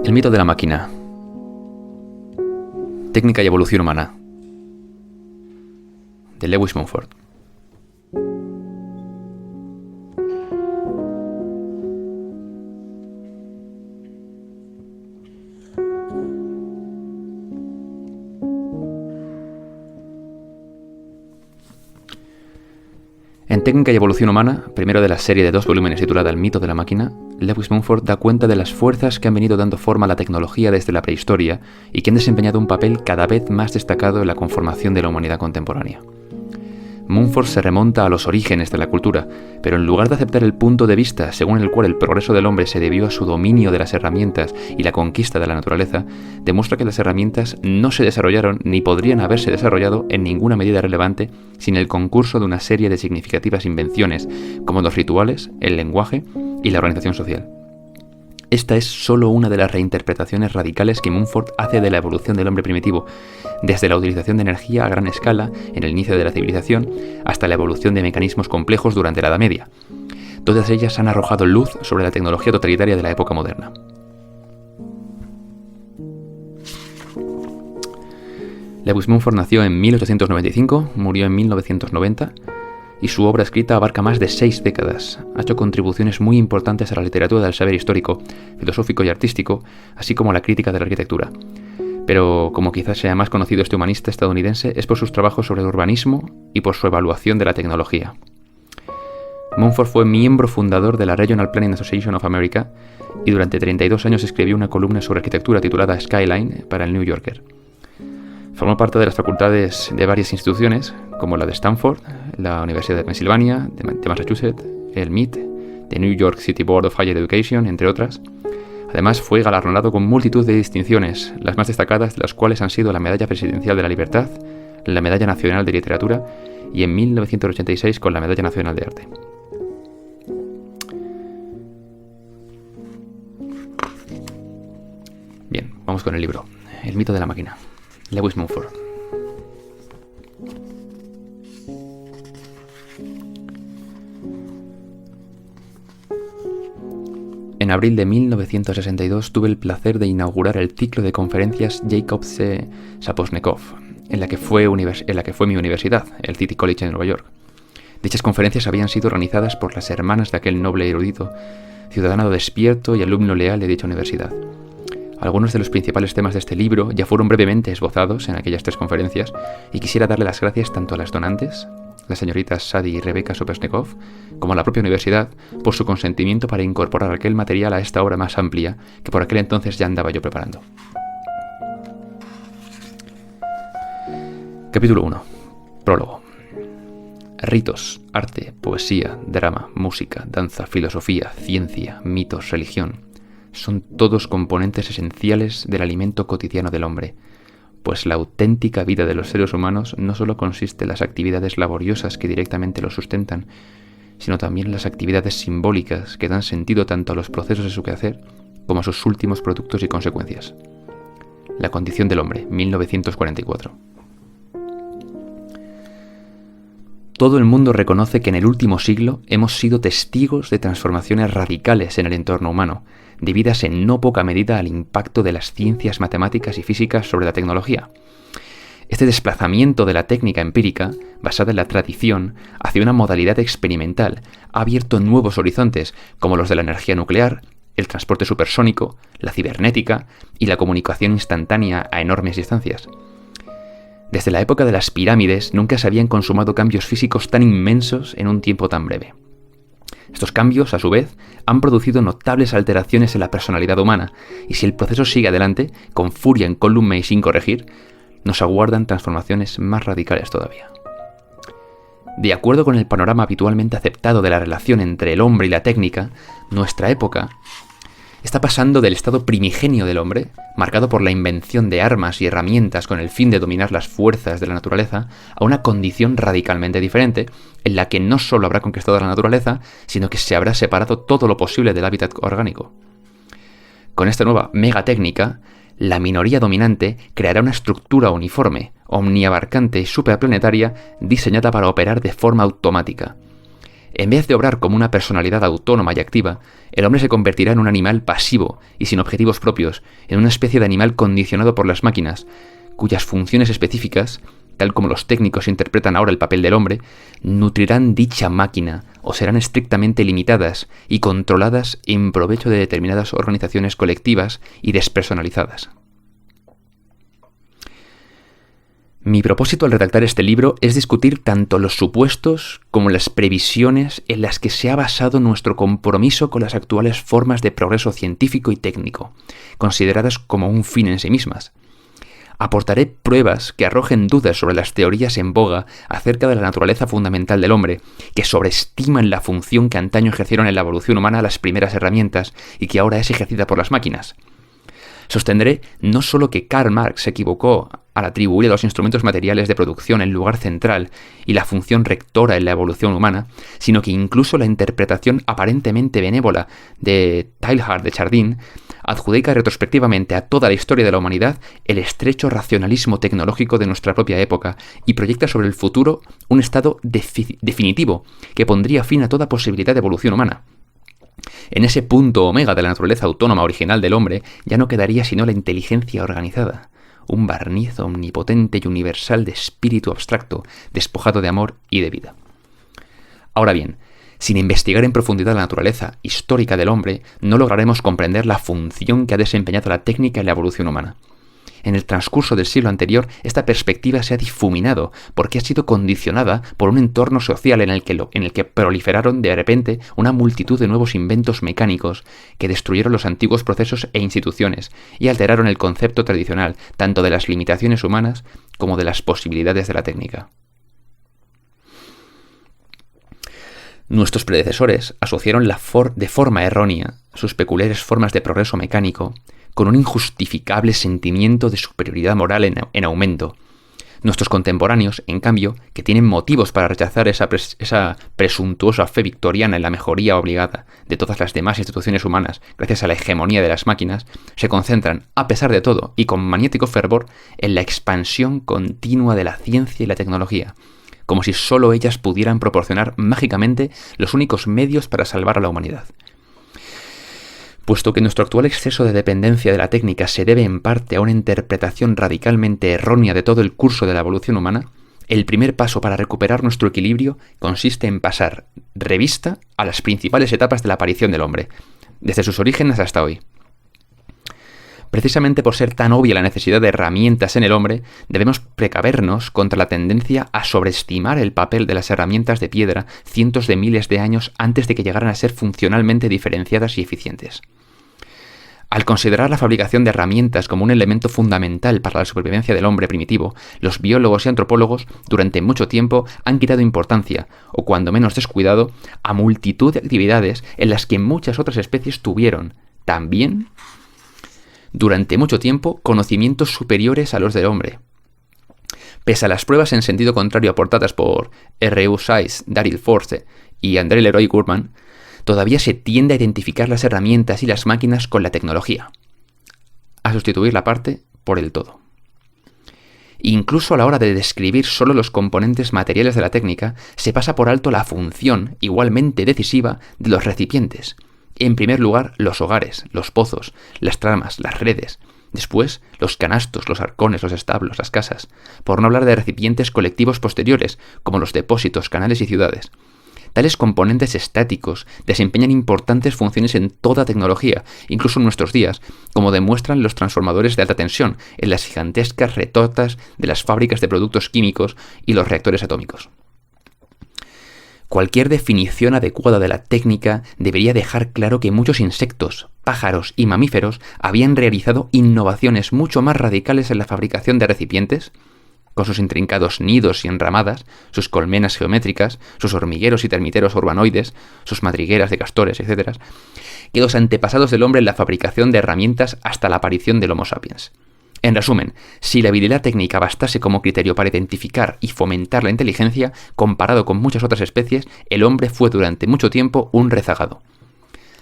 El mito de la máquina. Técnica y evolución humana. De Lewis Mumford. En Técnica y evolución humana, primero de la serie de 2 volúmenes titulada El mito de la máquina, Lewis Mumford da cuenta de las fuerzas que han venido dando forma a la tecnología desde la prehistoria y que han desempeñado un papel cada vez más destacado en la conformación de la humanidad contemporánea. Mumford se remonta a los orígenes de la cultura, pero en lugar de aceptar el punto de vista según el cual el progreso del hombre se debió a su dominio de las herramientas y la conquista de la naturaleza, demuestra que las herramientas no se desarrollaron ni podrían haberse desarrollado en ninguna medida relevante sin el concurso de una serie de significativas invenciones, como los rituales, el lenguaje y la organización social. Esta es solo una de las reinterpretaciones radicales que Mumford hace de la evolución del hombre primitivo, desde la utilización de energía a gran escala en el inicio de la civilización hasta la evolución de mecanismos complejos durante la Edad Media. Todas ellas han arrojado luz sobre la tecnología totalitaria de la época moderna. Lewis Mumford nació en 1895, murió en 1990, y su obra escrita abarca más de 6 décadas. Ha hecho contribuciones muy importantes a la literatura del saber histórico, filosófico y artístico, así como a la crítica de la arquitectura. Pero, como quizás sea más conocido este humanista estadounidense, es por sus trabajos sobre el urbanismo y por su evaluación de la tecnología. Mumford fue miembro fundador de la Regional Planning Association of America y durante 32 años escribió una columna sobre arquitectura titulada Skyline para el New Yorker. Formó parte de las facultades de varias instituciones, como la de Stanford, la Universidad de Pensilvania, de Massachusetts, el MIT, de New York City Board of Higher Education, entre otras. Además, fue galardonado con multitud de distinciones, las más destacadas de las cuales han sido la Medalla Presidencial de la Libertad, la Medalla Nacional de Literatura y en 1986 con la Medalla Nacional de Arte. Bien, vamos con el libro. El mito de la máquina. Lewis Mumford. En abril de 1962 tuve el placer de inaugurar el ciclo de conferencias Jacob C. Saposnikov, en la que fue mi universidad, el City College de Nueva York. Dichas conferencias habían sido organizadas por las hermanas de aquel noble erudito, ciudadano despierto y alumno leal de dicha universidad. Algunos de los principales temas de este libro ya fueron brevemente esbozados en aquellas 3 conferencias y quisiera darle las gracias tanto a las donantes, las señoritas Sadie y Rebecca Saposnikov, como a la propia universidad por su consentimiento para incorporar aquel material a esta obra más amplia que por aquel entonces ya andaba yo preparando. Capítulo 1. Prólogo. Ritos, arte, poesía, drama, música, danza, filosofía, ciencia, mitos, religión son todos componentes esenciales del alimento cotidiano del hombre, pues la auténtica vida de los seres humanos no solo consiste en las actividades laboriosas que directamente los sustentan, sino también en las actividades simbólicas que dan sentido tanto a los procesos de su quehacer como a sus últimos productos y consecuencias. La condición del hombre, 1944. Todo el mundo reconoce que en el último siglo hemos sido testigos de transformaciones radicales en el entorno humano, debidas en no poca medida al impacto de las ciencias matemáticas y físicas sobre la tecnología. Este desplazamiento de la técnica empírica, basada en la tradición, hacia una modalidad experimental, ha abierto nuevos horizontes, como los de la energía nuclear, el transporte supersónico, la cibernética y la comunicación instantánea a enormes distancias. Desde la época de las pirámides nunca se habían consumado cambios físicos tan inmensos en un tiempo tan breve. Estos cambios, a su vez, han producido notables alteraciones en la personalidad humana, y si el proceso sigue adelante, con furia incólume y sin corregir, nos aguardan transformaciones más radicales todavía. De acuerdo con el panorama habitualmente aceptado de la relación entre el hombre y la técnica, nuestra época está pasando del estado primigenio del hombre, marcado por la invención de armas y herramientas con el fin de dominar las fuerzas de la naturaleza, a una condición radicalmente diferente, en la que no solo habrá conquistado la naturaleza, sino que se habrá separado todo lo posible del hábitat orgánico. Con esta nueva megatécnica, la minoría dominante creará una estructura uniforme, omniabarcante y supraplanetaria diseñada para operar de forma automática. En vez de obrar como una personalidad autónoma y activa, el hombre se convertirá en un animal pasivo y sin objetivos propios, en una especie de animal condicionado por las máquinas, cuyas funciones específicas, tal como los técnicos interpretan ahora el papel del hombre, nutrirán dicha máquina o serán estrictamente limitadas y controladas en provecho de determinadas organizaciones colectivas y despersonalizadas. Mi propósito al redactar este libro es discutir tanto los supuestos como las previsiones en las que se ha basado nuestro compromiso con las actuales formas de progreso científico y técnico, consideradas como un fin en sí mismas. Aportaré pruebas que arrojen dudas sobre las teorías en boga acerca de la naturaleza fundamental del hombre, que sobreestiman la función que antaño ejercieron en la evolución humana las primeras herramientas y que ahora es ejercida por las máquinas. Sostendré no solo que Karl Marx se equivocó al atribuir a los instrumentos materiales de producción el lugar central y la función rectora en la evolución humana, sino que incluso la interpretación aparentemente benévola de Teilhard de Chardin adjudica retrospectivamente a toda la historia de la humanidad el estrecho racionalismo tecnológico de nuestra propia época y proyecta sobre el futuro un estado definitivo que pondría fin a toda posibilidad de evolución humana. En ese punto omega de la naturaleza autónoma original del hombre ya no quedaría sino la inteligencia organizada, un barniz omnipotente y universal de espíritu abstracto, despojado de amor y de vida. Ahora bien, sin investigar en profundidad la naturaleza histórica del hombre, no lograremos comprender la función que ha desempeñado la técnica en la evolución humana. En el transcurso del siglo anterior, esta perspectiva se ha difuminado porque ha sido condicionada por un entorno social en el que proliferaron de repente una multitud de nuevos inventos mecánicos que destruyeron los antiguos procesos e instituciones y alteraron el concepto tradicional tanto de las limitaciones humanas como de las posibilidades de la técnica. Nuestros predecesores asociaron de forma errónea sus peculiares formas de progreso mecánico con un injustificable sentimiento de superioridad moral en aumento. Nuestros contemporáneos, en cambio, que tienen motivos para rechazar esa presuntuosa fe victoriana en la mejoría obligada de todas las demás instituciones humanas gracias a la hegemonía de las máquinas, se concentran, a pesar de todo y con maniático fervor, en la expansión continua de la ciencia y la tecnología, como si sólo ellas pudieran proporcionar mágicamente los únicos medios para salvar a la humanidad. Puesto que nuestro actual exceso de dependencia de la técnica se debe en parte a una interpretación radicalmente errónea de todo el curso de la evolución humana, el primer paso para recuperar nuestro equilibrio consiste en pasar revista a las principales etapas de la aparición del hombre, desde sus orígenes hasta hoy. Precisamente por ser tan obvia la necesidad de herramientas en el hombre, debemos precavernos contra la tendencia a sobreestimar el papel de las herramientas de piedra cientos de miles de años antes de que llegaran a ser funcionalmente diferenciadas y eficientes. Al considerar la fabricación de herramientas como un elemento fundamental para la supervivencia del hombre primitivo, los biólogos y antropólogos durante mucho tiempo han quitado importancia, o cuando menos descuidado, a multitud de actividades en las que muchas otras especies tuvieron, también, durante mucho tiempo, conocimientos superiores a los del hombre. Pese a las pruebas en sentido contrario aportadas por R.U. Sayce, Daryl Force y André Leroy Gurman, todavía se tiende a identificar las herramientas y las máquinas con la tecnología, a sustituir la parte por el todo. Incluso a la hora de describir solo los componentes materiales de la técnica, se pasa por alto la función, igualmente decisiva, de los recipientes. En primer lugar, los hogares, los pozos, las tramas, las redes. Después, los canastos, los arcones, los establos, las casas. Por no hablar de recipientes colectivos posteriores, como los depósitos, canales y ciudades. Tales componentes estáticos desempeñan importantes funciones en toda tecnología, incluso en nuestros días, como demuestran los transformadores de alta tensión en las gigantescas retotas de las fábricas de productos químicos y los reactores atómicos. Cualquier definición adecuada de la técnica debería dejar claro que muchos insectos, pájaros y mamíferos habían realizado innovaciones mucho más radicales en la fabricación de recipientes, con sus intrincados nidos y enramadas, sus colmenas geométricas, sus hormigueros y termiteros urbanoides, sus madrigueras de castores, etc., que los antepasados del hombre en la fabricación de herramientas hasta la aparición del Homo sapiens. En resumen, si la habilidad técnica bastase como criterio para identificar y fomentar la inteligencia, comparado con muchas otras especies, el hombre fue durante mucho tiempo un rezagado.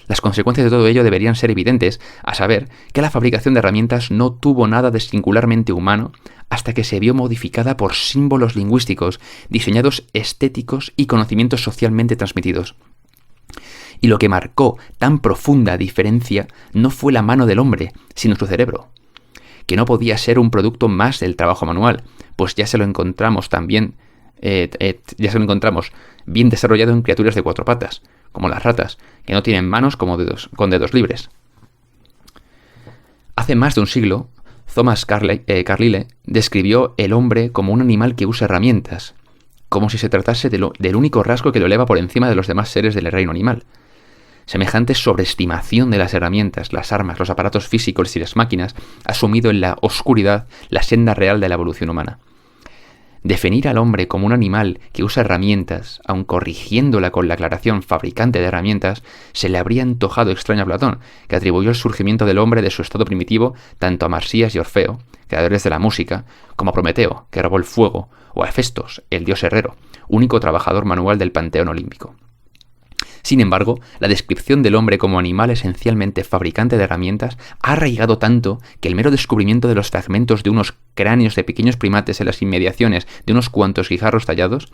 Las consecuencias de todo ello deberían ser evidentes, a saber, que la fabricación de herramientas no tuvo nada de singularmente humano hasta que se vio modificada por símbolos lingüísticos, diseñados estéticos y conocimientos socialmente transmitidos. Y lo que marcó tan profunda diferencia no fue la mano del hombre, sino su cerebro, que no podía ser un producto más del trabajo manual, pues ya se lo encontramos bien desarrollado en criaturas de 4 patas, como las ratas, que no tienen manos con dedos libres. Hace más de un siglo, Thomas Carlyle describió el hombre como un animal que usa herramientas, como si se tratase del único rasgo que lo eleva por encima de los demás seres del reino animal. Semejante sobreestimación de las herramientas, las armas, los aparatos físicos y las máquinas ha sumido en la oscuridad la senda real de la evolución humana. Definir al hombre como un animal que usa herramientas, aun corrigiéndola con la aclaración fabricante de herramientas, se le habría antojado extraño a Platón, que atribuyó el surgimiento del hombre de su estado primitivo tanto a Marsías y Orfeo, creadores de la música, como a Prometeo, que robó el fuego, o a Hefestos, el dios herrero, único trabajador manual del panteón olímpico. Sin embargo, la descripción del hombre como animal esencialmente fabricante de herramientas ha arraigado tanto que el mero descubrimiento de los fragmentos de unos cráneos de pequeños primates en las inmediaciones de unos cuantos guijarros tallados,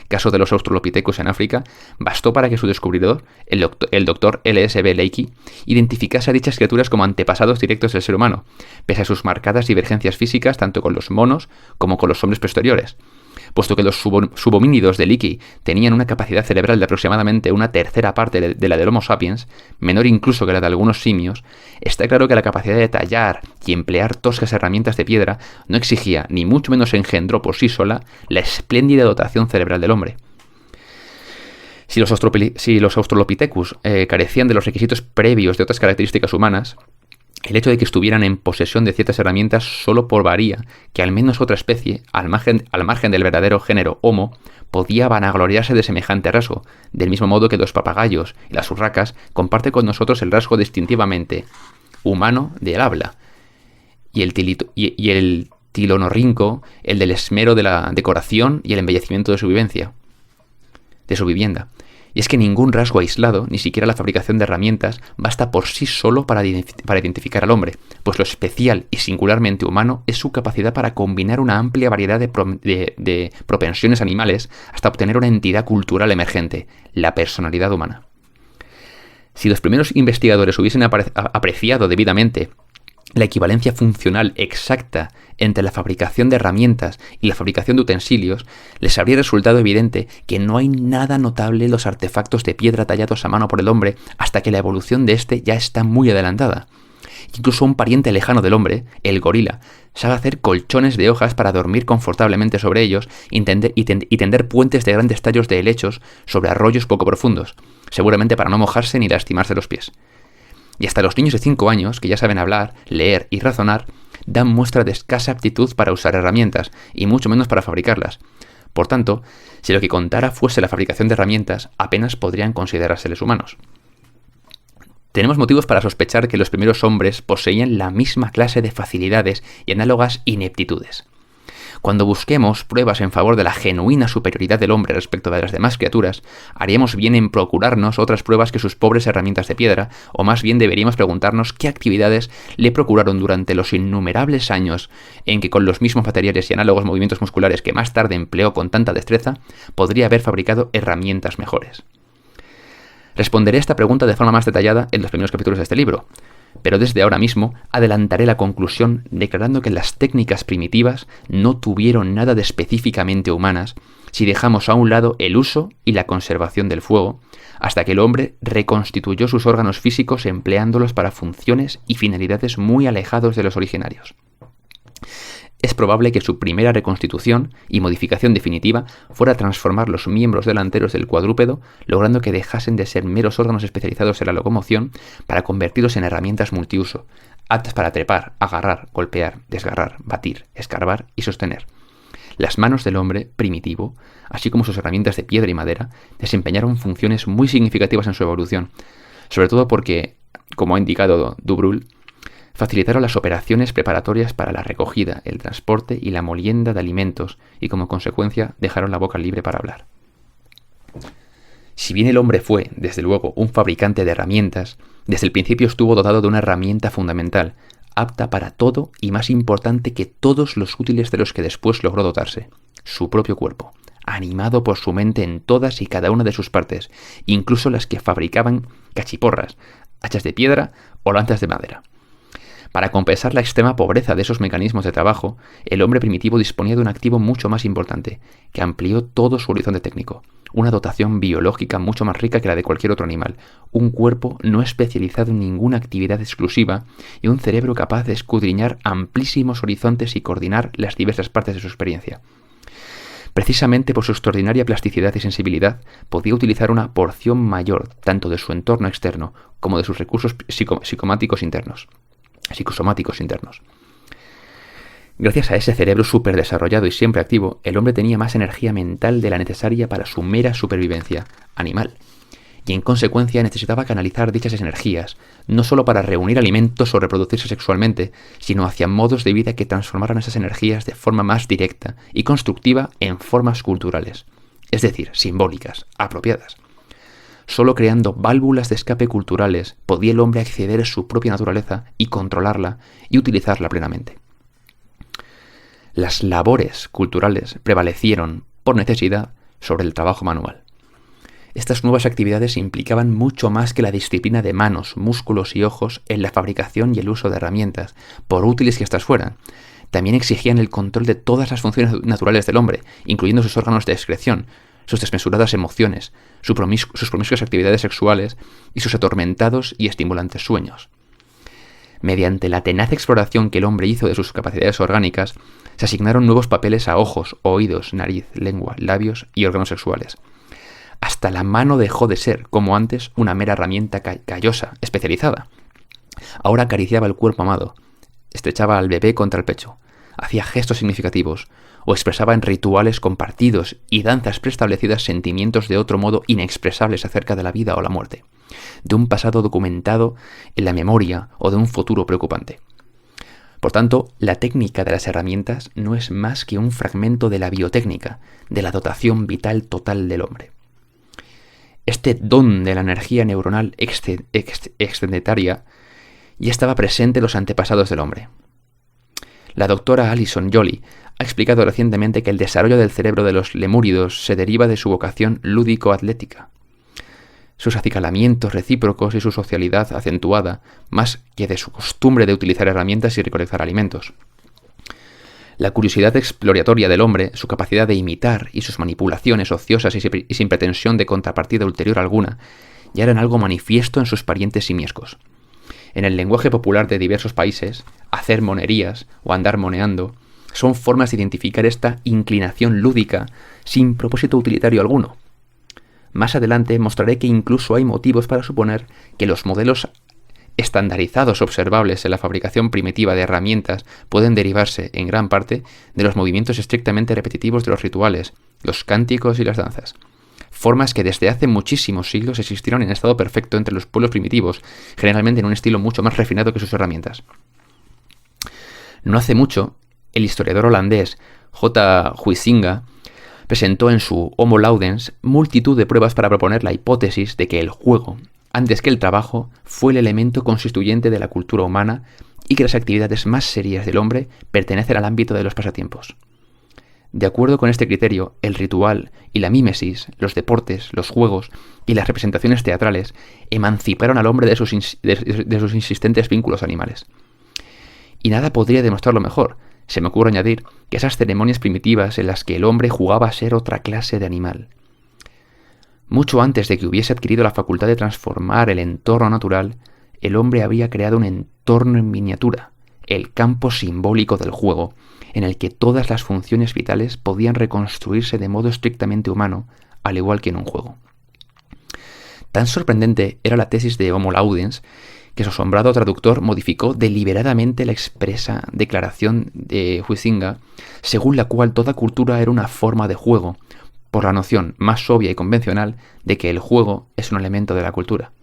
caso de los Australopithecus en África, bastó para que su descubridor, el doctor L.S.B. Leakey, identificase a dichas criaturas como antepasados directos del ser humano, pese a sus marcadas divergencias físicas tanto con los monos como con los hombres posteriores. Puesto que los subhomínidos de Leakey tenían una capacidad cerebral de aproximadamente una tercera parte de la del Homo sapiens, menor incluso que la de algunos simios, está claro que la capacidad de tallar y emplear toscas herramientas de piedra no exigía, ni mucho menos engendró por sí sola, la espléndida dotación cerebral del hombre. Si los Australopithecus carecían de los requisitos previos de otras características humanas, el hecho de que estuvieran en posesión de ciertas herramientas solo probaría que al menos otra especie, al margen del verdadero género Homo, podía vanagloriarse de semejante rasgo, del mismo modo que los papagayos y las urracas comparten con nosotros el rasgo distintivamente humano del habla, y el tilonorrinco, el del esmero de la decoración y el embellecimiento de su vivienda. Y es que ningún rasgo aislado, ni siquiera la fabricación de herramientas, basta por sí solo para identificar al hombre, pues lo especial y singularmente humano es su capacidad para combinar una amplia variedad de propensiones animales hasta obtener una entidad cultural emergente, la personalidad humana. Si los primeros investigadores hubiesen apreciado debidamente la equivalencia funcional exacta entre la fabricación de herramientas y la fabricación de utensilios, les habría resultado evidente que no hay nada notable en los artefactos de piedra tallados a mano por el hombre hasta que la evolución de éste ya está muy adelantada. Incluso un pariente lejano del hombre, el gorila, sabe hacer colchones de hojas para dormir confortablemente sobre ellos y tender puentes de grandes tallos de helechos sobre arroyos poco profundos, seguramente para no mojarse ni lastimarse los pies. Y hasta los niños de 5 años, que ya saben hablar, leer y razonar, dan muestra de escasa aptitud para usar herramientas, y mucho menos para fabricarlas. Por tanto, si lo que contara fuese la fabricación de herramientas, apenas podrían considerárseles humanos. Tenemos motivos para sospechar que los primeros hombres poseían la misma clase de facilidades y análogas ineptitudes. Cuando busquemos pruebas en favor de la genuina superioridad del hombre respecto de las demás criaturas, haríamos bien en procurarnos otras pruebas que sus pobres herramientas de piedra, o más bien deberíamos preguntarnos qué actividades le procuraron durante los innumerables años en que con los mismos materiales y análogos movimientos musculares que más tarde empleó con tanta destreza, podría haber fabricado herramientas mejores. Responderé esta pregunta de forma más detallada en los primeros capítulos de este libro, pero desde ahora mismo adelantaré la conclusión declarando que las técnicas primitivas no tuvieron nada de específicamente humanas si dejamos a un lado el uso y la conservación del fuego, hasta que el hombre reconstituyó sus órganos físicos empleándolos para funciones y finalidades muy alejados de los originarios. Es probable que su primera reconstitución y modificación definitiva fuera transformar los miembros delanteros del cuadrúpedo, logrando que dejasen de ser meros órganos especializados en la locomoción para convertirlos en herramientas multiuso, aptas para trepar, agarrar, golpear, desgarrar, batir, escarbar y sostener. Las manos del hombre primitivo, así como sus herramientas de piedra y madera, desempeñaron funciones muy significativas en su evolución, sobre todo porque, como ha indicado Dubrul, facilitaron las operaciones preparatorias para la recogida, el transporte y la molienda de alimentos y como consecuencia dejaron la boca libre para hablar. Si bien el hombre fue, desde luego, un fabricante de herramientas, desde el principio estuvo dotado de una herramienta fundamental, apta para todo y más importante que todos los útiles de los que después logró dotarse: su propio cuerpo, animado por su mente en todas y cada una de sus partes, incluso las que fabricaban cachiporras, hachas de piedra o lanzas de madera. Para compensar la extrema pobreza de esos mecanismos de trabajo, el hombre primitivo disponía de un activo mucho más importante, que amplió todo su horizonte técnico: una dotación biológica mucho más rica que la de cualquier otro animal, un cuerpo no especializado en ninguna actividad exclusiva y un cerebro capaz de escudriñar amplísimos horizontes y coordinar las diversas partes de su experiencia. Precisamente por su extraordinaria plasticidad y sensibilidad, podía utilizar una porción mayor tanto de su entorno externo como de sus recursos psicosomáticos internos. Gracias a ese cerebro súper desarrollado y siempre activo, el hombre tenía más energía mental de la necesaria para su mera supervivencia animal, y en consecuencia necesitaba canalizar dichas energías, no solo para reunir alimentos o reproducirse sexualmente, sino hacia modos de vida que transformaran esas energías de forma más directa y constructiva en formas culturales, es decir, simbólicas, apropiadas. Solo creando válvulas de escape culturales podía el hombre acceder a su propia naturaleza y controlarla y utilizarla plenamente. Las labores culturales prevalecieron, por necesidad, sobre el trabajo manual. Estas nuevas actividades implicaban mucho más que la disciplina de manos, músculos y ojos en la fabricación y el uso de herramientas, por útiles que éstas fueran. También exigían el control de todas las funciones naturales del hombre, incluyendo sus órganos de excreción, sus desmesuradas emociones, sus promiscuas actividades sexuales y sus atormentados y estimulantes sueños. Mediante la tenaz exploración que el hombre hizo de sus capacidades orgánicas, se asignaron nuevos papeles a ojos, oídos, nariz, lengua, labios y órganos sexuales. Hasta la mano dejó de ser, como antes, una mera herramienta callosa, especializada. Ahora acariciaba el cuerpo amado, estrechaba al bebé contra el pecho, hacía gestos significativos, o expresaba en rituales compartidos y danzas preestablecidas sentimientos de otro modo inexpresables acerca de la vida o la muerte, de un pasado documentado en la memoria o de un futuro preocupante. Por tanto, la técnica de las herramientas no es más que un fragmento de la biotécnica, de la dotación vital total del hombre. Este don de la energía neuronal excedentaria ya estaba presente en los antepasados del hombre. La doctora Alison Jolly ha explicado recientemente que el desarrollo del cerebro de los lemúridos se deriva de su vocación lúdico-atlética, sus acicalamientos recíprocos y su socialidad acentuada, más que de su costumbre de utilizar herramientas y recolectar alimentos. La curiosidad exploratoria del hombre, su capacidad de imitar y sus manipulaciones ociosas y sin pretensión de contrapartida ulterior alguna, ya eran algo manifiesto en sus parientes simiescos. En el lenguaje popular de diversos países, hacer monerías o andar moneando son formas de identificar esta inclinación lúdica sin propósito utilitario alguno. Más adelante mostraré que incluso hay motivos para suponer que los modelos estandarizados observables en la fabricación primitiva de herramientas pueden derivarse, en gran parte, de los movimientos estrictamente repetitivos de los rituales, los cánticos y las danzas. Formas que desde hace muchísimos siglos existieron en estado perfecto entre los pueblos primitivos, generalmente en un estilo mucho más refinado que sus herramientas. No hace mucho, el historiador holandés J. Huizinga presentó en su Homo Ludens multitud de pruebas para proponer la hipótesis de que el juego, antes que el trabajo, fue el elemento constituyente de la cultura humana y que las actividades más serias del hombre pertenecen al ámbito de los pasatiempos. De acuerdo con este criterio, el ritual y la mímesis, los deportes, los juegos y las representaciones teatrales emanciparon al hombre de sus insistentes vínculos animales. Y nada podría demostrarlo mejor. Se me ocurre añadir que esas ceremonias primitivas en las que el hombre jugaba a ser otra clase de animal. Mucho antes de que hubiese adquirido la facultad de transformar el entorno natural, el hombre había creado un entorno en miniatura, el campo simbólico del juego, en el que todas las funciones vitales podían reconstruirse de modo estrictamente humano, al igual que en un juego. Tan sorprendente era la tesis de Homo Ludens que su asombrado traductor modificó deliberadamente la expresa declaración de Huizinga, según la cual toda cultura era una forma de juego, por la noción más obvia y convencional de que el juego es un elemento de la cultura.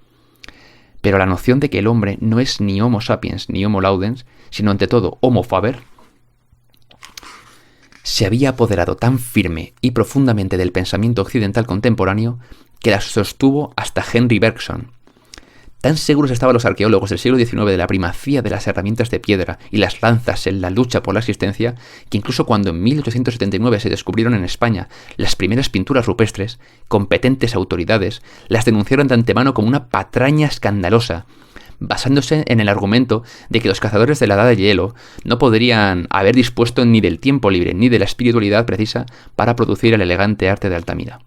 Pero la noción de que el hombre no es ni Homo sapiens ni Homo Ludens, sino ante todo Homo faber, se había apoderado tan firme y profundamente del pensamiento occidental contemporáneo que la sostuvo hasta Henry Bergson. Tan seguros estaban los arqueólogos del siglo XIX de la primacía de las herramientas de piedra y las lanzas en la lucha por la existencia, que incluso cuando en 1879 se descubrieron en España las primeras pinturas rupestres, competentes autoridades las denunciaron de antemano como una patraña escandalosa, basándose en el argumento de que los cazadores de la Edad de Hielo no podrían haber dispuesto ni del tiempo libre ni de la espiritualidad precisa para producir el elegante arte de Altamira.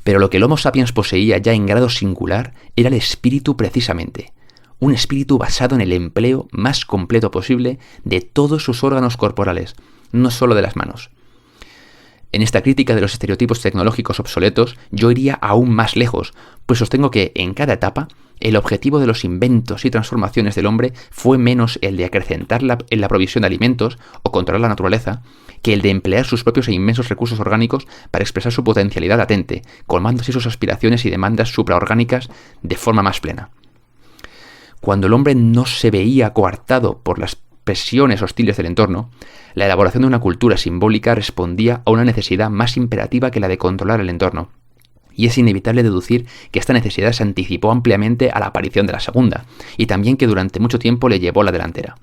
Pero lo que el Homo sapiens poseía ya en grado singular era el espíritu precisamente, un espíritu basado en el empleo más completo posible de todos sus órganos corporales, no solo de las manos. En esta crítica de los estereotipos tecnológicos obsoletos, yo iría aún más lejos, pues sostengo que, en cada etapa, el objetivo de los inventos y transformaciones del hombre fue menos el de acrecentar en la provisión de alimentos o controlar la naturaleza, que el de emplear sus propios e inmensos recursos orgánicos para expresar su potencialidad latente, colmando así sus aspiraciones y demandas supraorgánicas de forma más plena. Cuando el hombre no se veía coartado por las presiones hostiles del entorno, la elaboración de una cultura simbólica respondía a una necesidad más imperativa que la de controlar el entorno. Y es inevitable deducir que esta necesidad se anticipó ampliamente a la aparición de la segunda, y también que durante mucho tiempo le llevó la delantera.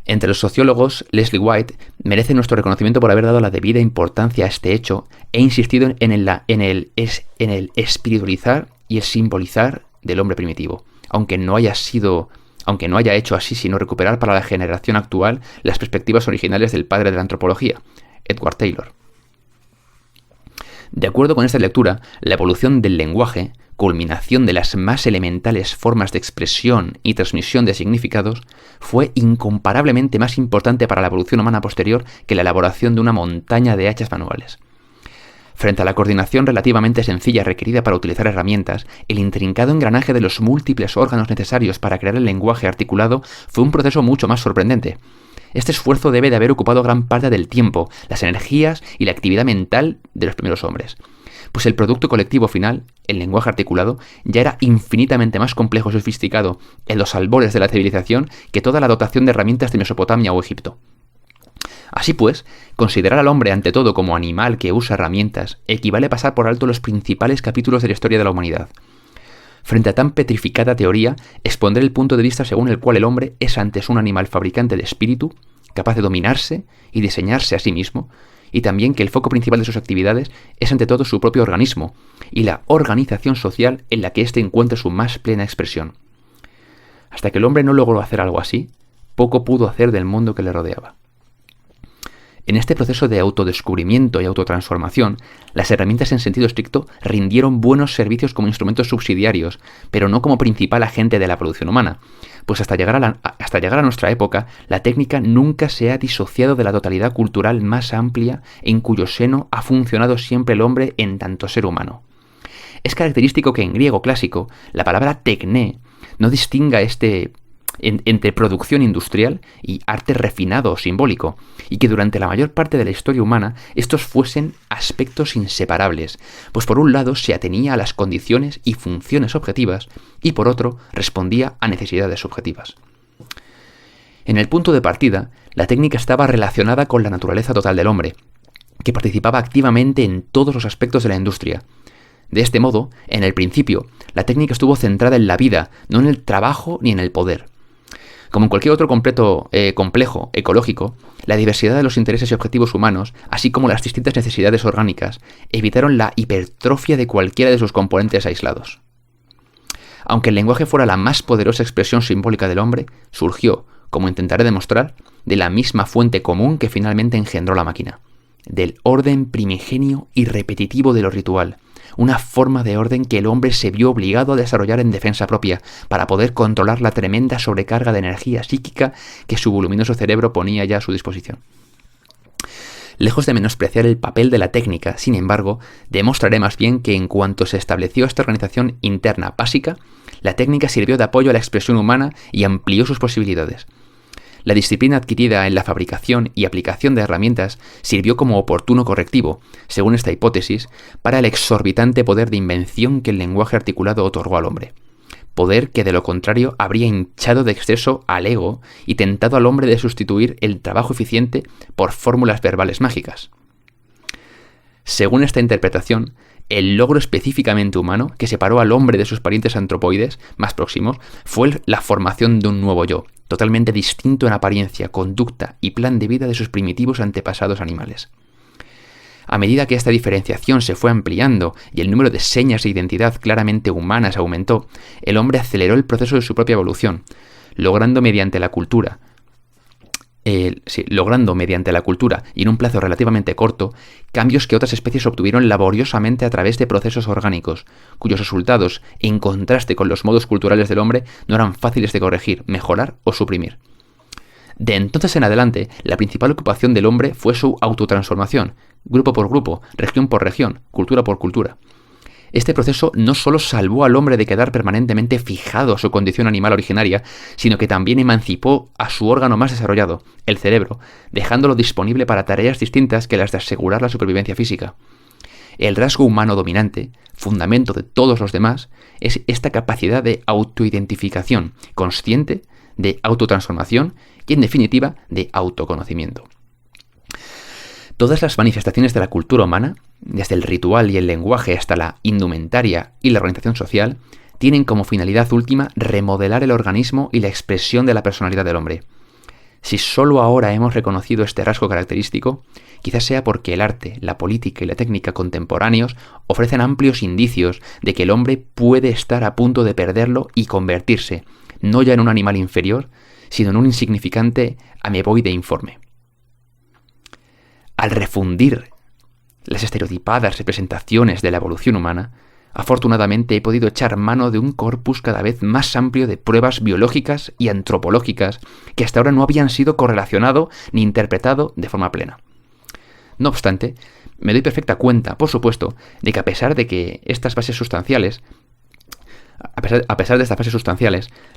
Entre los sociólogos, Leslie White merece nuestro reconocimiento por haber dado la debida importancia a este hecho e insistido en el espiritualizar y el simbolizar del hombre primitivo, aunque no haya hecho así sino recuperar para la generación actual las perspectivas originales del padre de la antropología, Edward Taylor. De acuerdo con esta lectura, la evolución del lenguaje, culminación de las más elementales formas de expresión y transmisión de significados, fue incomparablemente más importante para la evolución humana posterior que la elaboración de una montaña de hachas manuales. Frente a la coordinación relativamente sencilla requerida para utilizar herramientas, el intrincado engranaje de los múltiples órganos necesarios para crear el lenguaje articulado fue un proceso mucho más sorprendente. Este esfuerzo debe de haber ocupado gran parte del tiempo, las energías y la actividad mental de los primeros hombres, pues el producto colectivo final, el lenguaje articulado, ya era infinitamente más complejo y sofisticado en los albores de la civilización que toda la dotación de herramientas de Mesopotamia o Egipto. Así pues, considerar al hombre ante todo como animal que usa herramientas equivale a pasar por alto los principales capítulos de la historia de la humanidad. Frente a tan petrificada teoría, expondré el punto de vista según el cual el hombre es antes un animal fabricante de espíritu, capaz de dominarse y diseñarse a sí mismo, y también que el foco principal de sus actividades es ante todo su propio organismo y la organización social en la que éste encuentra su más plena expresión. Hasta que el hombre no logró hacer algo así, poco pudo hacer del mundo que le rodeaba. En este proceso de autodescubrimiento y autotransformación, las herramientas en sentido estricto rindieron buenos servicios como instrumentos subsidiarios, pero no como principal agente de la producción humana, pues hasta llegar a nuestra época, la técnica nunca se ha disociado de la totalidad cultural más amplia en cuyo seno ha funcionado siempre el hombre en tanto ser humano. Es característico que en griego clásico la palabra tekné no distinga entre producción industrial y arte refinado o simbólico, y que durante la mayor parte de la historia humana estos fuesen aspectos inseparables, pues por un lado se atenía a las condiciones y funciones objetivas, y por otro respondía a necesidades subjetivas. En el punto de partida, la técnica estaba relacionada con la naturaleza total del hombre, que participaba activamente en todos los aspectos de la industria. De este modo, en el principio, la técnica estuvo centrada en la vida, no en el trabajo ni en el poder. Como en cualquier otro complejo ecológico, la diversidad de los intereses y objetivos humanos, así como las distintas necesidades orgánicas, evitaron la hipertrofia de cualquiera de sus componentes aislados. Aunque el lenguaje fuera la más poderosa expresión simbólica del hombre, surgió, como intentaré demostrar, de la misma fuente común que finalmente engendró la máquina, del orden primigenio y repetitivo de lo ritual, una forma de orden que el hombre se vio obligado a desarrollar en defensa propia para poder controlar la tremenda sobrecarga de energía psíquica que su voluminoso cerebro ponía ya a su disposición. Lejos de menospreciar el papel de la técnica, sin embargo, demostraré más bien que en cuanto se estableció esta organización interna básica, la técnica sirvió de apoyo a la expresión humana y amplió sus posibilidades. La disciplina adquirida en la fabricación y aplicación de herramientas sirvió como oportuno correctivo, según esta hipótesis, para el exorbitante poder de invención que el lenguaje articulado otorgó al hombre. Poder que de lo contrario habría hinchado de exceso al ego y tentado al hombre de sustituir el trabajo eficiente por fórmulas verbales mágicas. Según esta interpretación, el logro específicamente humano que separó al hombre de sus parientes antropoides más próximos fue la formación de un nuevo yo, totalmente distinto en apariencia, conducta y plan de vida de sus primitivos antepasados animales. A medida que esta diferenciación se fue ampliando y el número de señas de identidad claramente humanas aumentó, el hombre aceleró el proceso de su propia evolución, logrando mediante la cultura y en un plazo relativamente corto, cambios que otras especies obtuvieron laboriosamente a través de procesos orgánicos, cuyos resultados, en contraste con los modos culturales del hombre, no eran fáciles de corregir, mejorar o suprimir. De entonces en adelante, la principal ocupación del hombre fue su autotransformación, grupo por grupo, región por región, cultura por cultura. Este proceso no solo salvó al hombre de quedar permanentemente fijado a su condición animal originaria, sino que también emancipó a su órgano más desarrollado, el cerebro, dejándolo disponible para tareas distintas que las de asegurar la supervivencia física. El rasgo humano dominante, fundamento de todos los demás, es esta capacidad de autoidentificación consciente, de autotransformación y, en definitiva, de autoconocimiento. Todas las manifestaciones de la cultura humana, desde el ritual y el lenguaje hasta la indumentaria y la organización social, tienen como finalidad última remodelar el organismo y la expresión de la personalidad del hombre. Si solo ahora hemos reconocido este rasgo característico, quizás sea porque el arte, la política y la técnica contemporáneos ofrecen amplios indicios de que el hombre puede estar a punto de perderlo y convertirse, no ya en un animal inferior, sino en un insignificante ameboide informe. Al refundir las estereotipadas representaciones de la evolución humana, afortunadamente he podido echar mano de un corpus cada vez más amplio de pruebas biológicas y antropológicas que hasta ahora no habían sido correlacionado ni interpretado de forma plena. No obstante, me doy perfecta cuenta, por supuesto, de que a pesar de estas bases sustanciales,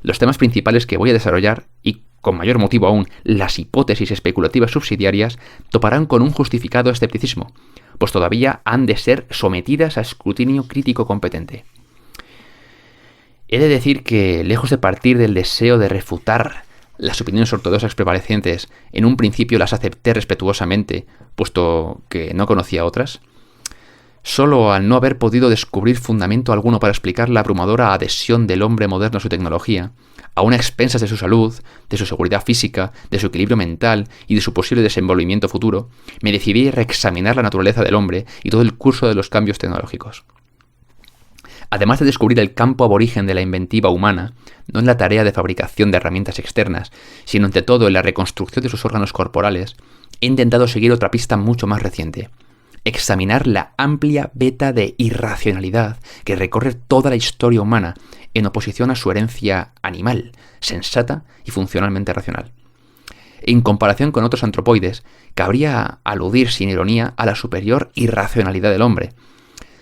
los temas principales que voy a desarrollar, y con mayor motivo aún las hipótesis especulativas subsidiarias, toparán con un justificado escepticismo, pues todavía han de ser sometidas a escrutinio crítico competente. He de decir que, lejos de partir del deseo de refutar las opiniones ortodoxas prevalecientes, en un principio las acepté respetuosamente, puesto que no conocía otras. Solo al no haber podido descubrir fundamento alguno para explicar la abrumadora adhesión del hombre moderno a su tecnología, aun a expensas de su salud, de su seguridad física, de su equilibrio mental y de su posible desenvolvimiento futuro, me decidí a reexaminar la naturaleza del hombre y todo el curso de los cambios tecnológicos. Además de descubrir el campo aborigen de la inventiva humana, no en la tarea de fabricación de herramientas externas, sino ante todo en la reconstrucción de sus órganos corporales, he intentado seguir otra pista mucho más reciente: examinar la amplia veta de irracionalidad que recorre toda la historia humana en oposición a su herencia animal, sensata y funcionalmente racional. En comparación con otros antropoides, cabría aludir sin ironía a la superior irracionalidad del hombre.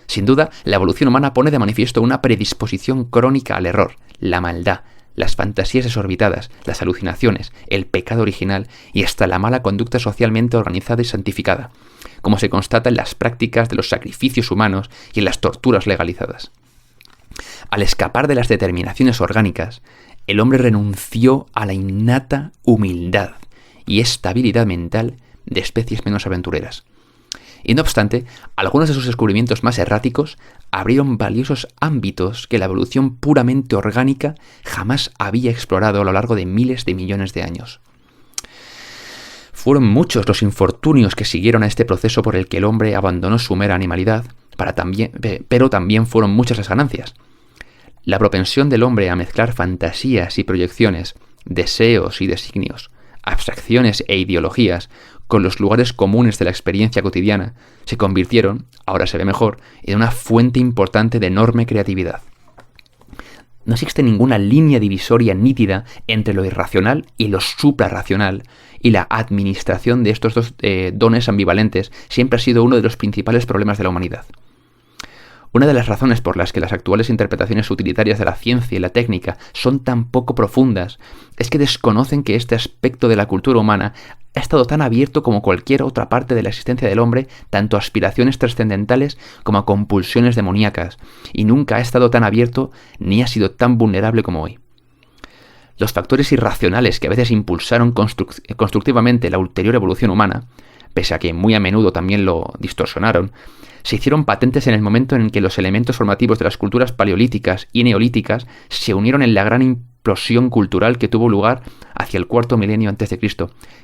Sin duda, la evolución humana pone de manifiesto una predisposición crónica al error, la maldad, las fantasías desorbitadas, las alucinaciones, el pecado original y hasta la mala conducta socialmente organizada y santificada, como se constata en las prácticas de los sacrificios humanos y en las torturas legalizadas. Al escapar de las determinaciones orgánicas, el hombre renunció a la innata humildad y estabilidad mental de especies menos aventureras. Y no obstante, algunos de sus descubrimientos más erráticos abrieron valiosos ámbitos que la evolución puramente orgánica jamás había explorado a lo largo de miles de millones de años. Fueron muchos los infortunios que siguieron a este proceso por el que el hombre abandonó su mera animalidad, pero también fueron muchas las ganancias. La propensión del hombre a mezclar fantasías y proyecciones, deseos y designios, abstracciones e ideologías con los lugares comunes de la experiencia cotidiana se convirtieron, ahora se ve mejor, en una fuente importante de enorme creatividad. No existe ninguna línea divisoria nítida entre lo irracional y lo suprarracional, y la administración de estos dos dones ambivalentes siempre ha sido uno de los principales problemas de la humanidad. Una de las razones por las que las actuales interpretaciones utilitarias de la ciencia y la técnica son tan poco profundas es que desconocen que este aspecto de la cultura humana ha estado tan abierto como cualquier otra parte de la existencia del hombre, tanto a aspiraciones trascendentales como a compulsiones demoníacas, y nunca ha estado tan abierto ni ha sido tan vulnerable como hoy. Los factores irracionales que a veces impulsaron constructivamente la ulterior evolución humana, pese a que muy a menudo también lo distorsionaron, se hicieron patentes en el momento en que los elementos formativos de las culturas paleolíticas y neolíticas se unieron en la gran implosión cultural que tuvo lugar hacia el cuarto milenio a.C.,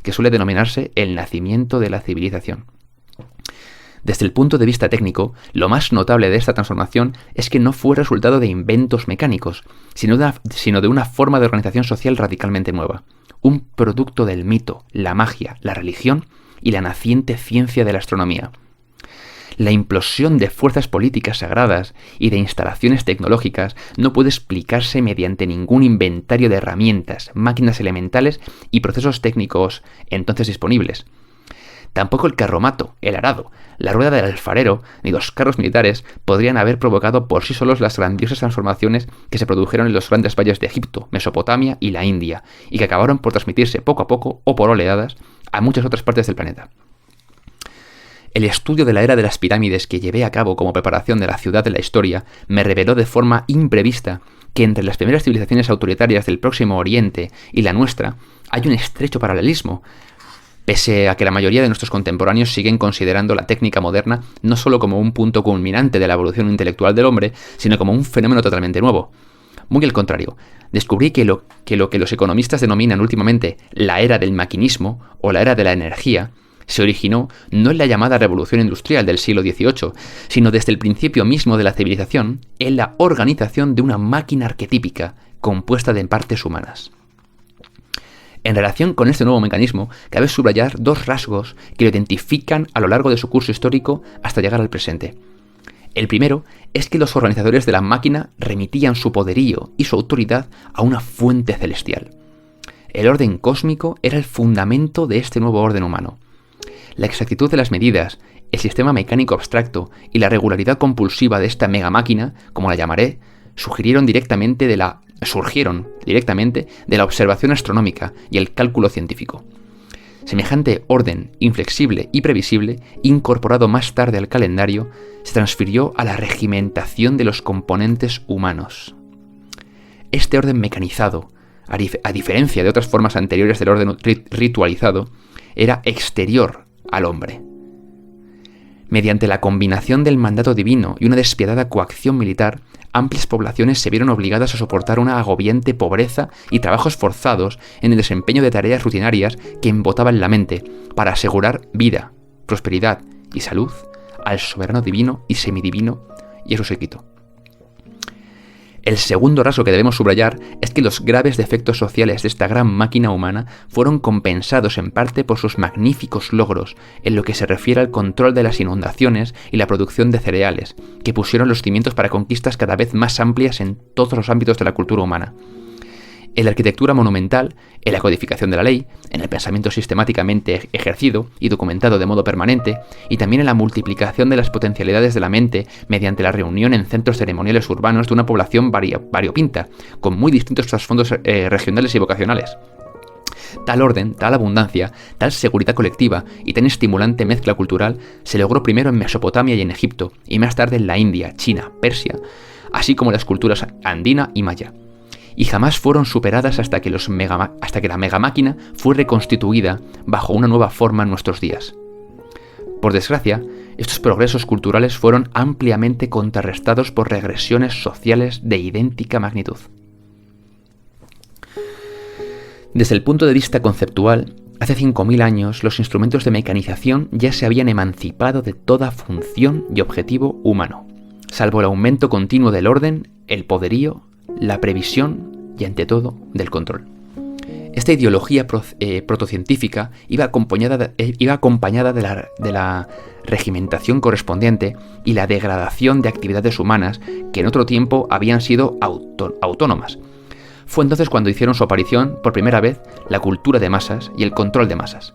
que suele denominarse el nacimiento de la civilización. Desde el punto de vista técnico, lo más notable de esta transformación es que no fue resultado de inventos mecánicos, sino de una forma de organización social radicalmente nueva, un producto del mito, la magia, la religión y la naciente ciencia de la astronomía. La implosión de fuerzas políticas sagradas y de instalaciones tecnológicas no puede explicarse mediante ningún inventario de herramientas, máquinas elementales y procesos técnicos entonces disponibles. Tampoco el carromato, el arado, la rueda del alfarero ni los carros militares podrían haber provocado por sí solos las grandiosas transformaciones que se produjeron en los grandes valles de Egipto, Mesopotamia y la India, y que acabaron por transmitirse poco a poco o por oleadas a muchas otras partes del planeta. El estudio de la era de las pirámides que llevé a cabo como preparación de la ciudad de la historia me reveló de forma imprevista que entre las primeras civilizaciones autoritarias del Próximo Oriente y la nuestra hay un estrecho paralelismo, pese a que la mayoría de nuestros contemporáneos siguen considerando la técnica moderna no solo como un punto culminante de la evolución intelectual del hombre, sino como un fenómeno totalmente nuevo. Muy al contrario, descubrí que lo que los economistas denominan últimamente la era del maquinismo o la era de la energía se originó no en la llamada revolución industrial del siglo XVIII, sino desde el principio mismo de la civilización en la organización de una máquina arquetípica compuesta de partes humanas. En relación con este nuevo mecanismo, cabe subrayar dos rasgos que lo identifican a lo largo de su curso histórico hasta llegar al presente. El primero es que los organizadores de la máquina remitían su poderío y su autoridad a una fuente celestial. El orden cósmico era el fundamento de este nuevo orden humano. La exactitud de las medidas, el sistema mecánico abstracto y la regularidad compulsiva de esta mega máquina, como la llamaré, surgieron directamente de la observación astronómica y el cálculo científico. Semejante orden inflexible y previsible, incorporado más tarde al calendario, se transfirió a la regimentación de los componentes humanos. Este orden mecanizado, a diferencia de otras formas anteriores del orden ritualizado, era exterior al hombre. Mediante la combinación del mandato divino y una despiadada coacción militar, amplias poblaciones se vieron obligadas a soportar una agobiante pobreza y trabajos forzados en el desempeño de tareas rutinarias que embotaban la mente para asegurar vida, prosperidad y salud al soberano divino y semidivino y a su séquito. El segundo rasgo que debemos subrayar es que los graves defectos sociales de esta gran máquina humana fueron compensados en parte por sus magníficos logros en lo que se refiere al control de las inundaciones y la producción de cereales, que pusieron los cimientos para conquistas cada vez más amplias en todos los ámbitos de la cultura humana. En la arquitectura monumental, en la codificación de la ley, en el pensamiento sistemáticamente ejercido y documentado de modo permanente, y también en la multiplicación de las potencialidades de la mente mediante la reunión en centros ceremoniales urbanos de una población variopinta, con muy distintos trasfondos regionales y vocacionales. Tal orden, tal abundancia, tal seguridad colectiva y tan estimulante mezcla cultural se logró primero en Mesopotamia y en Egipto, y más tarde en la India, China, Persia, así como en las culturas andina y maya. Y jamás fueron superadas hasta que la megamáquina fue reconstituida bajo una nueva forma en nuestros días. Por desgracia, estos progresos culturales fueron ampliamente contrarrestados por regresiones sociales de idéntica magnitud. Desde el punto de vista conceptual, hace 5.000 años los instrumentos de mecanización ya se habían emancipado de toda función y objetivo humano, salvo el aumento continuo del orden, el poderío, la previsión y, ante todo, del control. Esta ideología protocientífica iba acompañada de la regimentación correspondiente y la degradación de actividades humanas que en otro tiempo habían sido autónomas. Fue entonces cuando hicieron su aparición, por primera vez, la cultura de masas y el control de masas.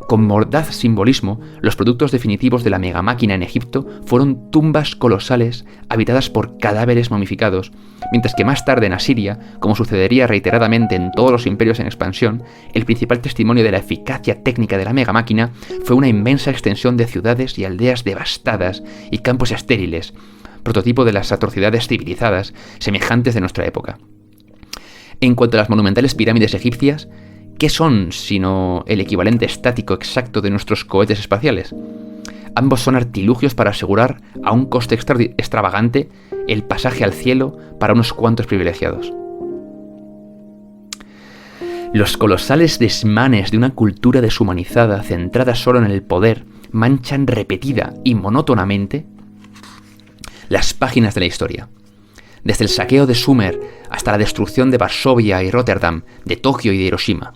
Con mordaz simbolismo, los productos definitivos de la megamáquina en Egipto fueron tumbas colosales habitadas por cadáveres momificados, mientras que más tarde en Asiria, como sucedería reiteradamente en todos los imperios en expansión, el principal testimonio de la eficacia técnica de la megamáquina fue una inmensa extensión de ciudades y aldeas devastadas y campos estériles, prototipo de las atrocidades civilizadas semejantes de nuestra época. En cuanto a las monumentales pirámides egipcias, ¿Qué son sino el equivalente estático exacto de nuestros cohetes espaciales? Ambos son artilugios para asegurar, a un coste extravagante, el pasaje al cielo para unos cuantos privilegiados. Los colosales desmanes de una cultura deshumanizada centrada solo en el poder manchan repetida y monótonamente las páginas de la historia. Desde el saqueo de Sumer hasta la destrucción de Varsovia y Rotterdam, de Tokio y de Hiroshima.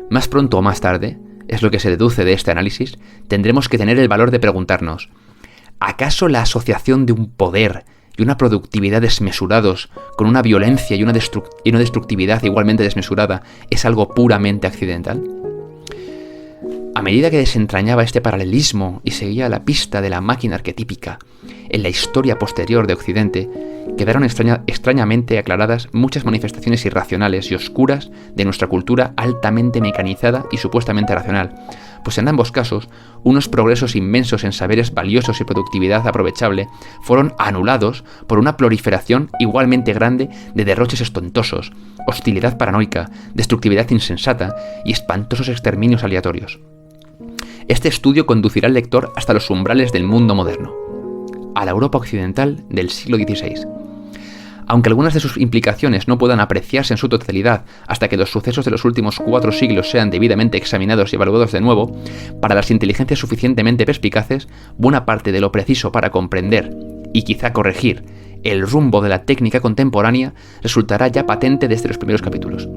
Más pronto o más tarde, es lo que se deduce de este análisis, tendremos que tener el valor de preguntarnos: ¿acaso la asociación de un poder y una productividad desmesurados con una violencia y una destructividad igualmente desmesurada es algo puramente accidental? A medida que desentrañaba este paralelismo y seguía la pista de la máquina arquetípica en la historia posterior de Occidente, quedaron extrañamente aclaradas muchas manifestaciones irracionales y oscuras de nuestra cultura altamente mecanizada y supuestamente racional, pues en ambos casos, unos progresos inmensos en saberes valiosos y productividad aprovechable fueron anulados por una proliferación igualmente grande de derroches estontosos, hostilidad paranoica, destructividad insensata y espantosos exterminios aleatorios. Este estudio conducirá al lector hasta los umbrales del mundo moderno, a la Europa occidental del siglo XVI. Aunque algunas de sus implicaciones no puedan apreciarse en su totalidad hasta que los sucesos de los últimos 4 siglos sean debidamente examinados y evaluados de nuevo, para las inteligencias suficientemente perspicaces, buena parte de lo preciso para comprender, y quizá corregir, el rumbo de la técnica contemporánea resultará ya patente desde los primeros capítulos.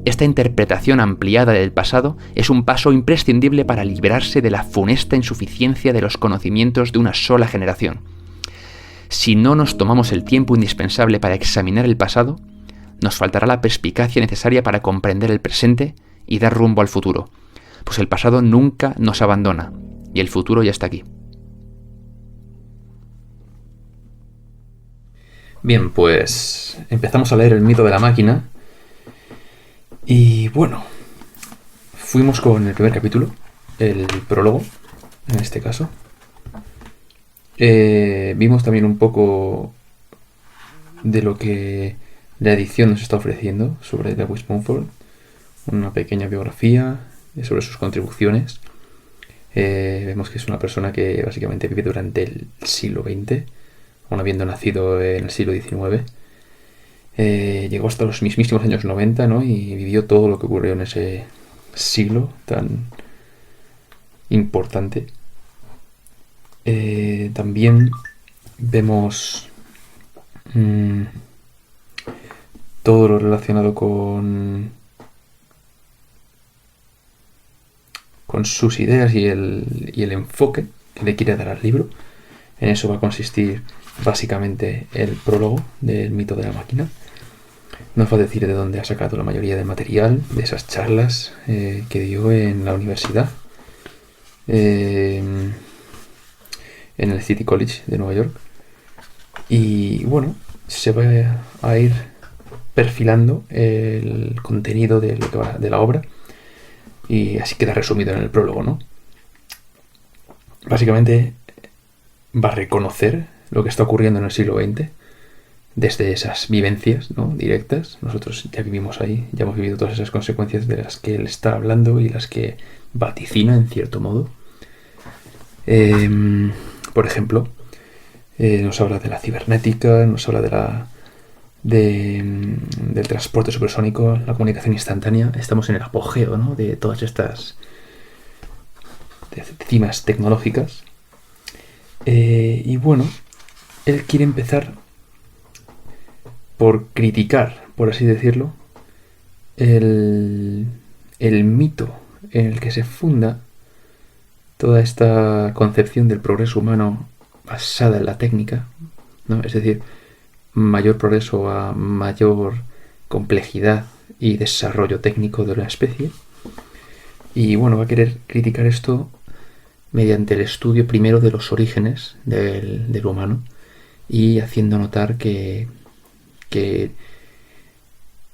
Esta interpretación ampliada del pasado es un paso imprescindible para librarse de la funesta insuficiencia de los conocimientos de una sola generación. Si no nos tomamos el tiempo indispensable para examinar el pasado, nos faltará la perspicacia necesaria para comprender el presente y dar rumbo al futuro, pues el pasado nunca nos abandona y el futuro ya está aquí. Bien, pues empezamos a leer el mito de la máquina. Y bueno, fuimos con el primer capítulo, el prólogo, en este caso. Vimos también un poco de lo que la edición nos está ofreciendo sobre Lewis Mumford, una pequeña biografía sobre sus contribuciones. Vemos que es una persona que básicamente vive durante el siglo XX, aún habiendo nacido en el siglo XIX. Llegó hasta los mismísimos años 90, ¿no? Y vivió todo lo que ocurrió en ese siglo tan importante. También vemos todo lo relacionado con sus ideas y el enfoque que le quiere dar al libro. En eso va a consistir básicamente el prólogo del mito de la máquina. Nos va a decir de dónde ha sacado la mayoría del material, de esas charlas que dio en la universidad, en el City College de Nueva York. Y bueno, se va a ir perfilando el contenido de la obra, y así queda resumido en el prólogo, ¿no? Básicamente va a reconocer lo que está ocurriendo en el siglo XX desde esas vivencias, ¿no?, directas. Nosotros ya vivimos ahí, ya hemos vivido todas esas consecuencias de las que él está hablando y las que vaticina en cierto modo. Por ejemplo, nos habla de la cibernética, nos habla del transporte supersónico, la comunicación instantánea. Estamos en el apogeo, ¿no?, de todas estas cimas tecnológicas. Y bueno, él quiere empezar por criticar, por así decirlo, el mito en el que se funda toda esta concepción del progreso humano basada en la técnica, ¿no? Es decir, mayor progreso a mayor complejidad y desarrollo técnico de la especie. Y bueno, va a querer criticar esto mediante el estudio primero de los orígenes del humano, y haciendo notar que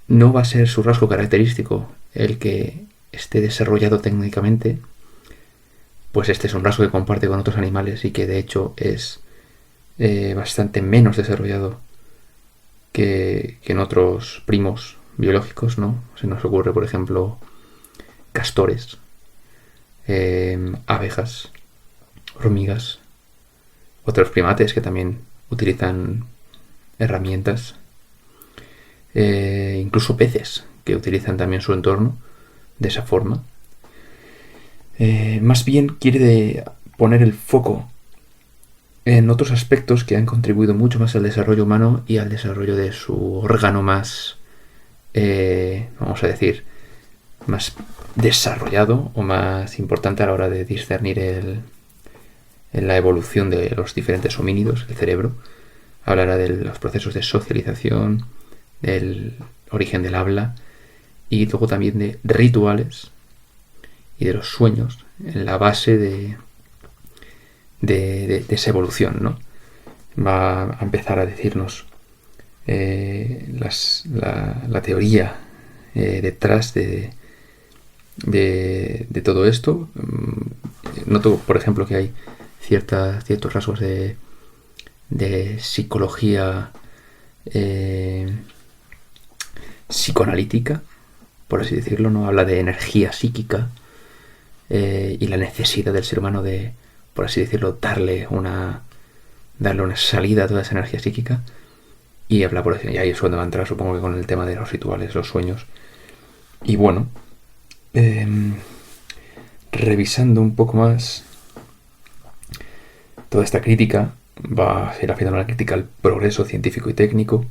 no va a ser su rasgo característico el que esté desarrollado técnicamente, pues este es un rasgo que comparte con otros animales y que de hecho es bastante menos desarrollado que en otros primos biológicos, ¿no? Se nos ocurre, por ejemplo, castores, abejas, hormigas, otros primates que también utilizan herramientas, incluso peces que utilizan también su entorno de esa forma. Más bien quiere poner el foco en otros aspectos que han contribuido mucho más al desarrollo humano y al desarrollo de su órgano más, vamos a decir, más desarrollado o más importante a la hora de discernir en la evolución de los diferentes homínidos, el cerebro. Hablará de los procesos de socialización, del origen del habla y luego también de rituales y de los sueños en la base de esa evolución, ¿no? Va a empezar a decirnos la teoría detrás de todo esto. Noto, por ejemplo, que hay ciertos rasgos de psicología psicoanalítica, por así decirlo, ¿no? Habla de energía psíquica y la necesidad del ser humano de, por así decirlo, darle una salida a toda esa energía psíquica. Y habla, por ejemplo, y ahí es cuando va a entrar, supongo que con el tema de los rituales, los sueños. Y bueno, revisando un poco más toda esta crítica, va a ir haciendo una crítica al progreso científico y técnico,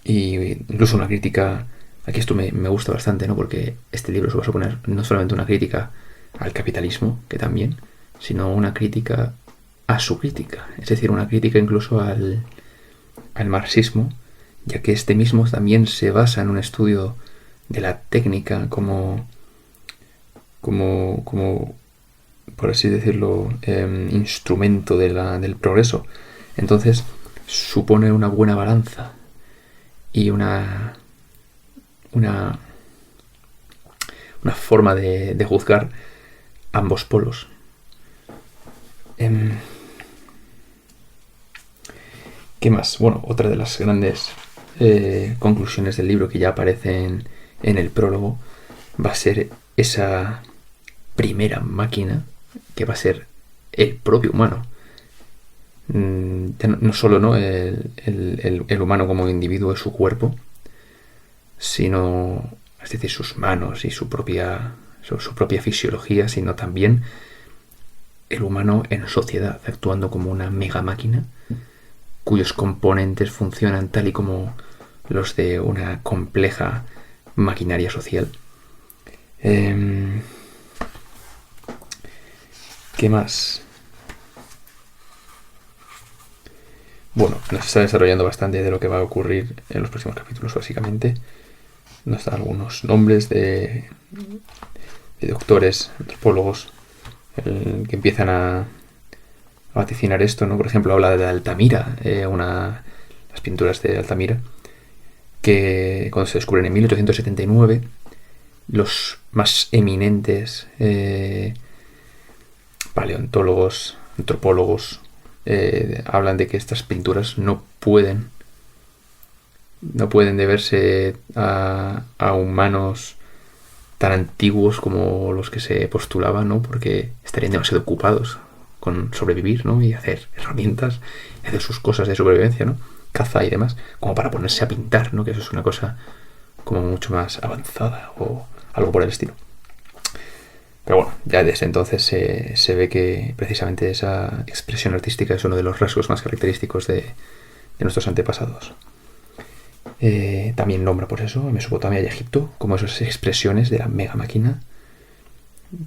y incluso una crítica, aquí esto me gusta bastante, ¿no? Porque este libro se va a suponer no solamente una crítica al capitalismo, que también, sino una crítica a su crítica, es decir, una crítica incluso al marxismo, ya que este mismo también se basa en un estudio de la técnica como por así decirlo, instrumento del progreso. Entonces supone una buena balanza y una forma de juzgar ambos polos. ¿Qué más? Bueno, otra de las grandes conclusiones del libro que ya aparecen en el prólogo va a ser esa primera máquina que va a ser el propio humano. No solo, ¿no?, el humano como individuo es su cuerpo, sino, es decir, sus manos y su propia fisiología, sino también el humano en sociedad, actuando como una mega máquina cuyos componentes funcionan tal y como los de una compleja maquinaria social. ¿Qué más? Bueno, nos está desarrollando bastante de lo que va a ocurrir en los próximos capítulos, básicamente. Nos da algunos nombres de doctores, antropólogos, que empiezan a vaticinar esto, ¿no? Por ejemplo, habla de Altamira, las pinturas de Altamira, que cuando se descubren en 1879, los más eminentes paleontólogos, antropólogos, hablan de que estas pinturas no pueden deberse a humanos tan antiguos como los que se postulaban, ¿no? Porque estarían demasiado ocupados con sobrevivir, ¿no? Y hacer herramientas, y hacer sus cosas de sobrevivencia, ¿no? Caza y demás, como para ponerse a pintar, ¿no? Que eso es una cosa como mucho más avanzada o algo por el estilo. Pero bueno, ya desde entonces se ve que precisamente esa expresión artística es uno de los rasgos más característicos de nuestros antepasados. También nombra, por eso, a Mesopotamia y Egipto como esas expresiones de la mega máquina,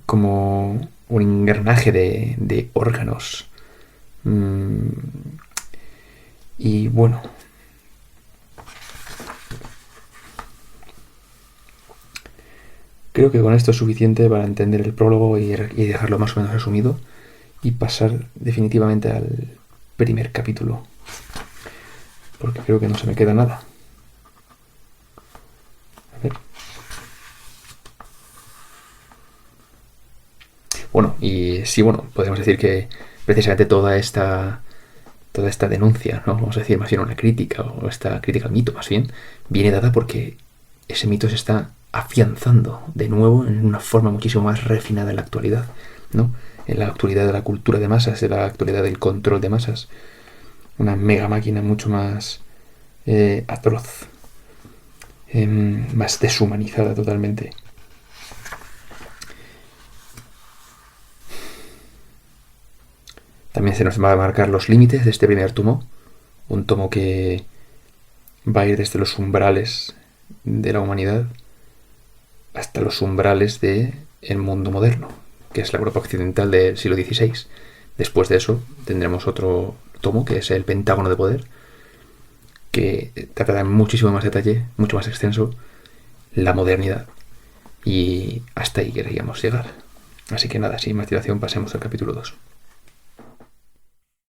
como un engranaje de órganos. Y bueno, creo que con esto es suficiente para entender el prólogo y dejarlo más o menos resumido y pasar definitivamente al primer capítulo, porque creo que no se me queda nada. A ver. Bueno, y sí, bueno, podemos decir que precisamente toda esta denuncia, ¿no? Vamos a decir más bien una crítica, o esta crítica al mito más bien, viene dada porque ese mito se está afianzando de nuevo en una forma muchísimo más refinada en la actualidad, ¿no? En la actualidad de la cultura de masas, en la actualidad del control de masas. Una mega máquina mucho más atroz, más deshumanizada totalmente. También se nos va a marcar los límites de este primer tomo, un tomo que va a ir desde los umbrales de la humanidad hasta los umbrales del mundo moderno, que es la Europa occidental del siglo XVI. Después de eso tendremos otro tomo, que es el Pentágono de Poder, que tratará en muchísimo más detalle, mucho más extenso, la modernidad. Y hasta ahí queríamos llegar. Así que nada, sin más dilación, pasemos al capítulo 2.